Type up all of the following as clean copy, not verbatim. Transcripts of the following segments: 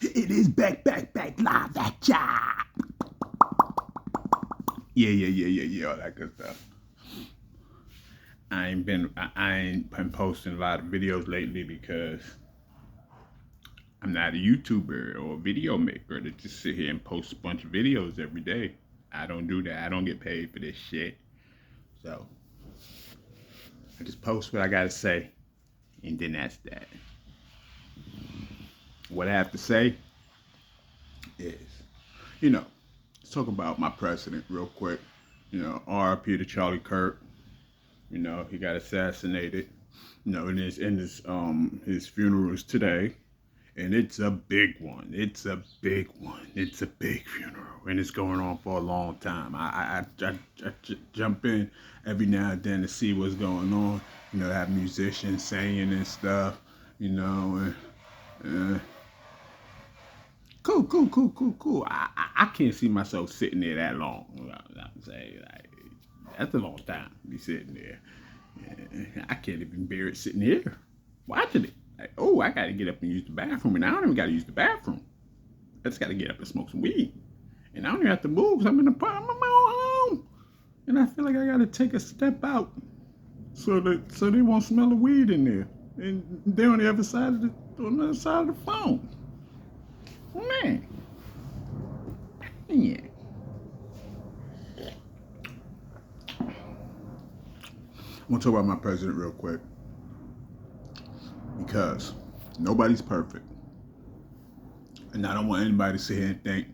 It is back, live, that job. Yeah, all that good stuff. I ain't been posting a lot of videos lately because I'm not a YouTuber or a video maker to just sit here and post a bunch of videos every day. I don't do that. I don't get paid for this shit. So I just post what I gotta say, and then that's that. What I have to say is, you know, let's talk about my president real quick. RIP to Charlie Kirk. He got assassinated. And his funeral is today, and it's a big one. It's a big funeral, and it's going on for a long time. I jump in every now and then to see what's going on. Have musicians singing and stuff. And cool. I can't see myself sitting there that long. I'm saying, like, that's a long time to be sitting there. I can't even bear it sitting here watching it. Like, oh, I got to get up and use the bathroom, and I don't even got to use the bathroom. I just got to get up and smoke some weed, and I don't even have to move because I'm in the apartment, I'm in my own home, and I feel like I got to take a step out so they won't smell the weed in there, and they're on the other side of the phone. Man, yeah. I want to talk about my president real quick because nobody's perfect, and I don't want anybody to sit here and think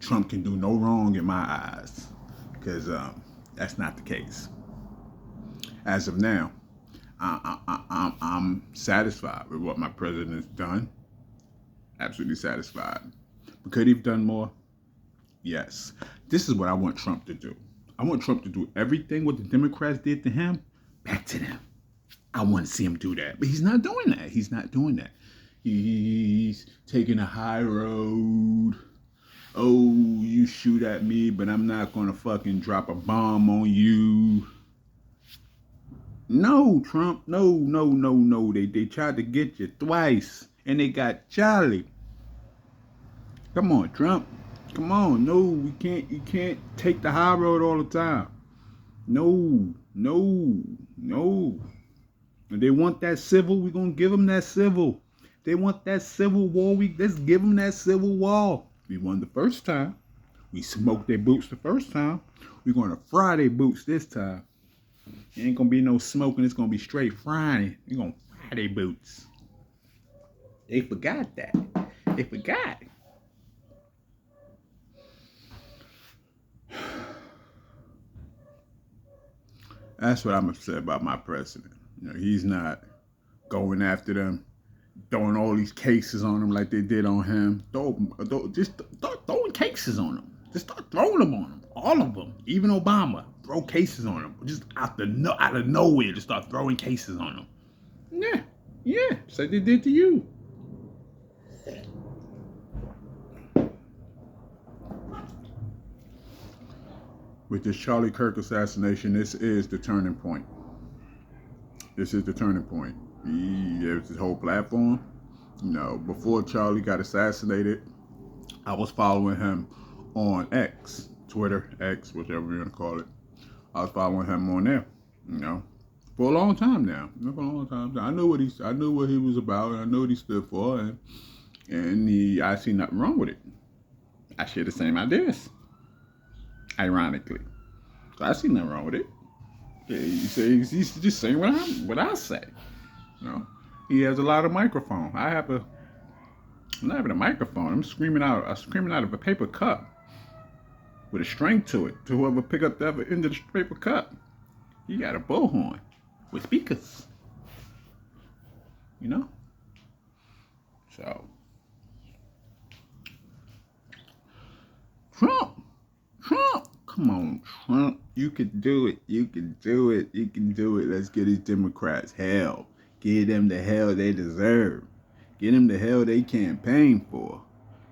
Trump can do no wrong in my eyes, because that's not the case. As of now, I'm satisfied with what my president has done. Absolutely satisfied. But could he have done more? Yes. This is what I want Trump to do. I want Trump to do everything what the Democrats did to him back to them. I want to see him do that. But he's not doing that. He's taking a high road. Oh, you shoot at me, but I'm not going to fucking drop a bomb on you. No, Trump. No. They tried to get you twice, and they got Charlie. Come on, Trump. Come on. No, we can't. You can't take the high road all the time. No. If they want that civil, we're going to give them that civil. If they want that civil war, let's give them that civil war. We won the first time. We smoked their boots the first time. We're going to fry their boots this time. It ain't going to be no smoking. It's going to be straight frying. We're going to fry their boots. They forgot that. They forgot. That's what I'm upset about my president. He's not going after them, throwing all these cases on them like they did on him. Just start throwing cases on them. Just start throwing them on them. All of them. Even Obama, throw cases on them. Just out of nowhere, just start throwing cases on them. Yeah, just like they did to you. With this Charlie Kirk assassination, this is the turning point. This is the turning point. There's this whole platform. Before Charlie got assassinated, I was following him on X, Twitter, X, whichever you want to call it. I was following him on there, for a long time now. I knew what he was about, and I knew what he stood for, and I see nothing wrong with it. I share the same ideas, ironically. So I see nothing wrong with it. Yeah, he's just saying what I say. He has a lot of microphone. I'm not having a microphone. I'm screaming out of a paper cup with a string to it. To whoever pick up the other end of the paper cup, he got a bullhorn with speakers. So Trump. Come on, Trump. You can do it. Let's get these Democrats hell. Give them the hell they deserve. Get them the hell they campaign for.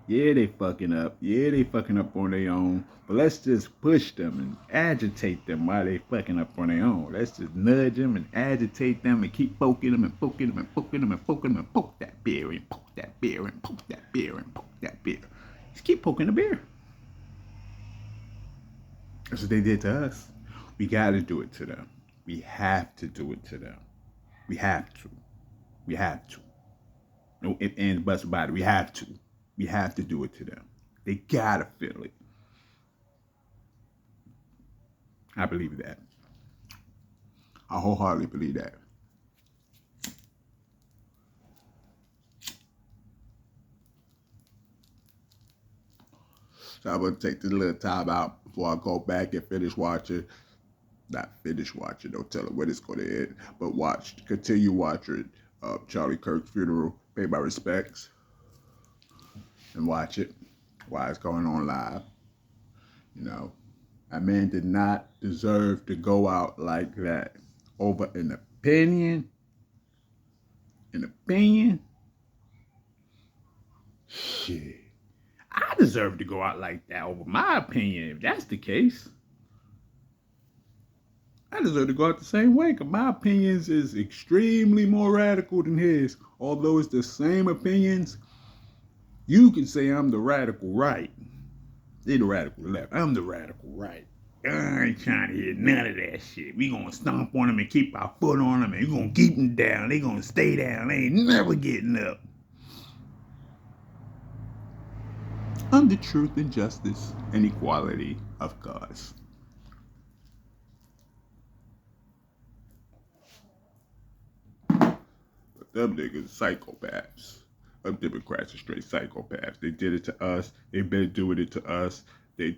Yeah, they fucking up. Yeah, they fucking up on their own. But let's just push them and agitate them while they fucking up on their own. Let's just nudge them and agitate them and keep poking them and poking them and poking them and poking them and poke that beer and poke that beer and poke that beer and poke that beer. Just keep poking the beer. That's what they did to us. We got to do it to them. We have to do it to them. We have to. We have to. No ifs, ands, buts about it. We have to. We have to do it to them. They gotta feel it. I believe that. I wholeheartedly believe that. So I'm gonna take this little time out before I go back and finish watching. Not finish watching, don't tell it when it's gonna end, but continue watching Charlie Kirk's funeral, pay my respects, and watch it while it's going on live. You know, a man did not deserve to go out like that over an opinion. Shit. I deserve to go out like that over my opinion, if that's the case. I deserve to go out the same way, because my opinions is extremely more radical than his. Although it's the same opinions, you can say I'm the radical right. They the radical left. I'm the radical right. I ain't trying to hear none of that shit. We gonna stomp on them and keep our foot on them, and we gonna keep them down. They gonna stay down. They ain't never getting up. Under truth and justice and equality of cause. But them niggas psychopaths. Them Democrats are straight psychopaths. They did it to us. They've been doing it to us. They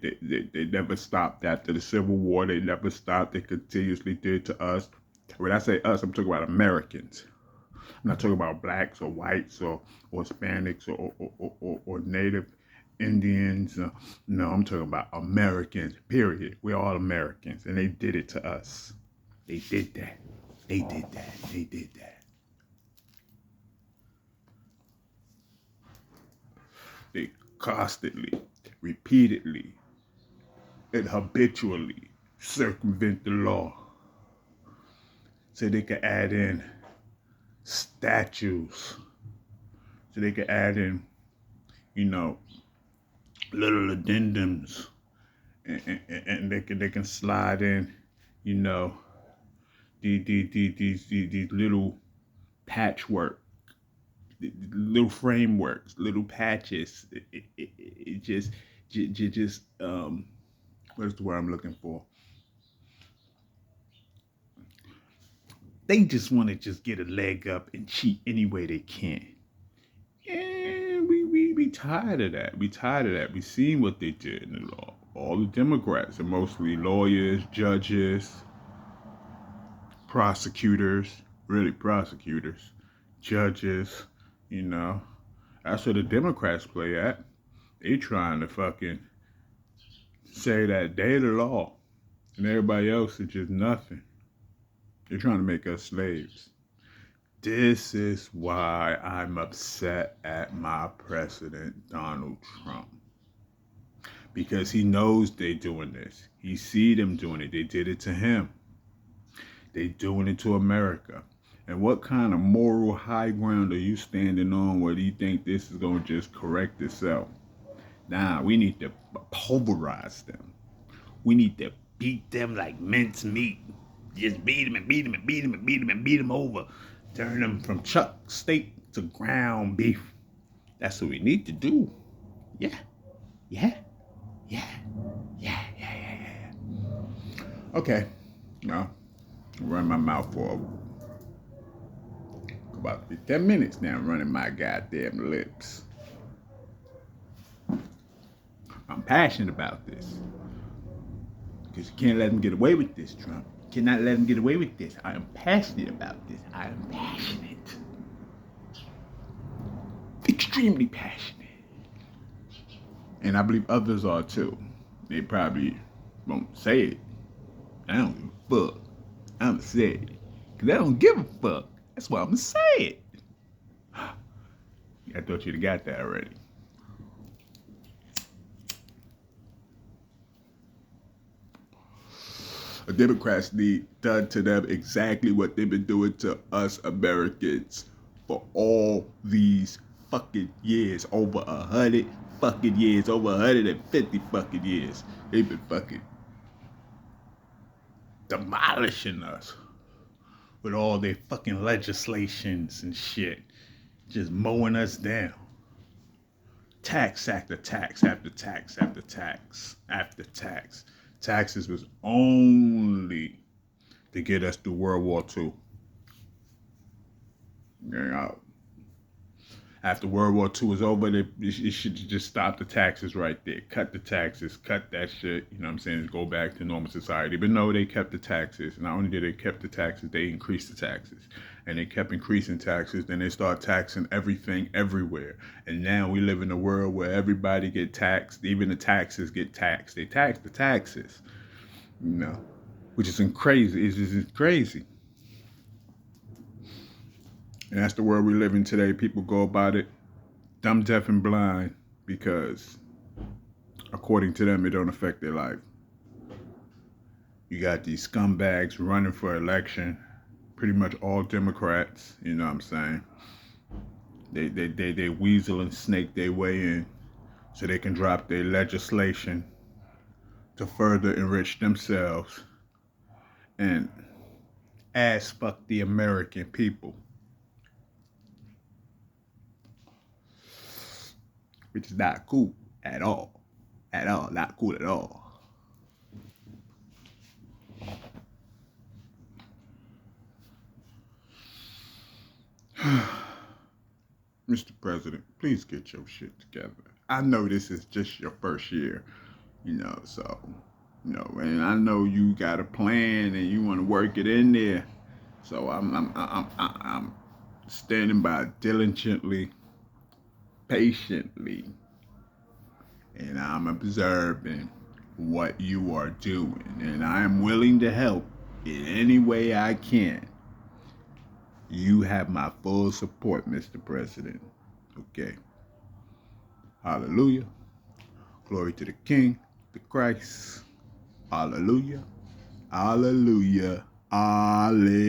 never stopped after the Civil War. They never stopped. They continuously did to us. When I say us, I'm talking about Americans. I'm not talking about blacks or whites or Hispanics or Native Indians. No, I'm talking about Americans, period. We're all Americans, and they did it to us. They did that. They did that. They did that. They constantly, repeatedly, and habitually circumvent the law so they can add in statues, so they can add in, little addendums, and they can slide in, these little patchwork, little frameworks, little patches. It just what is the word I'm looking for? They just want to just get a leg up and cheat any way they can. And we tired of that. We tired of that. We seen what they did in the law. All the Democrats are mostly lawyers, judges, prosecutors, judges, That's where the Democrats play at. They trying to fucking say that they the law and everybody else is just nothing. They're trying to make us slaves. This is why I'm upset at my president, Donald Trump. Because he knows they doing this. He see them doing it. They did it to him. They doing it to America. And what kind of moral high ground are you standing on where you think this is going to just correct itself? Nah, we need to pulverize them. We need to beat them like mince meat. Just beat them and beat them and beat them and beat them and beat them over. Turn them from chuck steak to ground beef. That's what we need to do. Yeah. Okay. Now, run my mouth for about 10 minutes now, running my goddamn lips. I'm passionate about this. Because you can't let them get away with this, Trump. You cannot let them get away with this. I am passionate about this. I am passionate. Extremely passionate. And I believe others are too. They probably won't say it. I don't give a fuck. I'm gonna say it. Because I don't give a fuck. That's why I'm gonna say it. I thought you'd have got that already. Democrats need done to them exactly what they've been doing to us Americans for all these fucking years. Over 100 fucking years. Over 150 fucking years. They've been fucking demolishing us with all their fucking legislations and shit. Just mowing us down. Tax after tax after tax after tax after tax. Taxes was only to get us through World War II. After World War II was over, it should just stop the taxes right there. Cut the taxes, cut that shit, you know what I'm saying, go back to normal society. But no, they kept the taxes. Not only did they kept the taxes, they increased the taxes. And they kept increasing taxes, then they start taxing everything everywhere. And now we live in a world where everybody get taxed, even the taxes get taxed. They tax the taxes, you know, which is crazy. It's just crazy. And that's the world we live in today. People go about it dumb, deaf, and blind because, according to them, it don't affect their life. You got these scumbags running for election, pretty much all Democrats, you know what I'm saying? They weasel and snake their way in so they can drop their legislation to further enrich themselves and ass fuck the American people. Which is not cool at all. At all. Not cool at all. Mr. President, please get your shit together. I know this is just your first year, you know, so, you know, and I know you got a plan and you want to work it in there. So I'm standing by diligently, patiently, and I'm observing what you are doing, and I am willing to help in any way I can. You have my full support, Mr. President. Okay. Hallelujah. Glory to the King, the Christ. Hallelujah. Hallelujah. Hallelujah.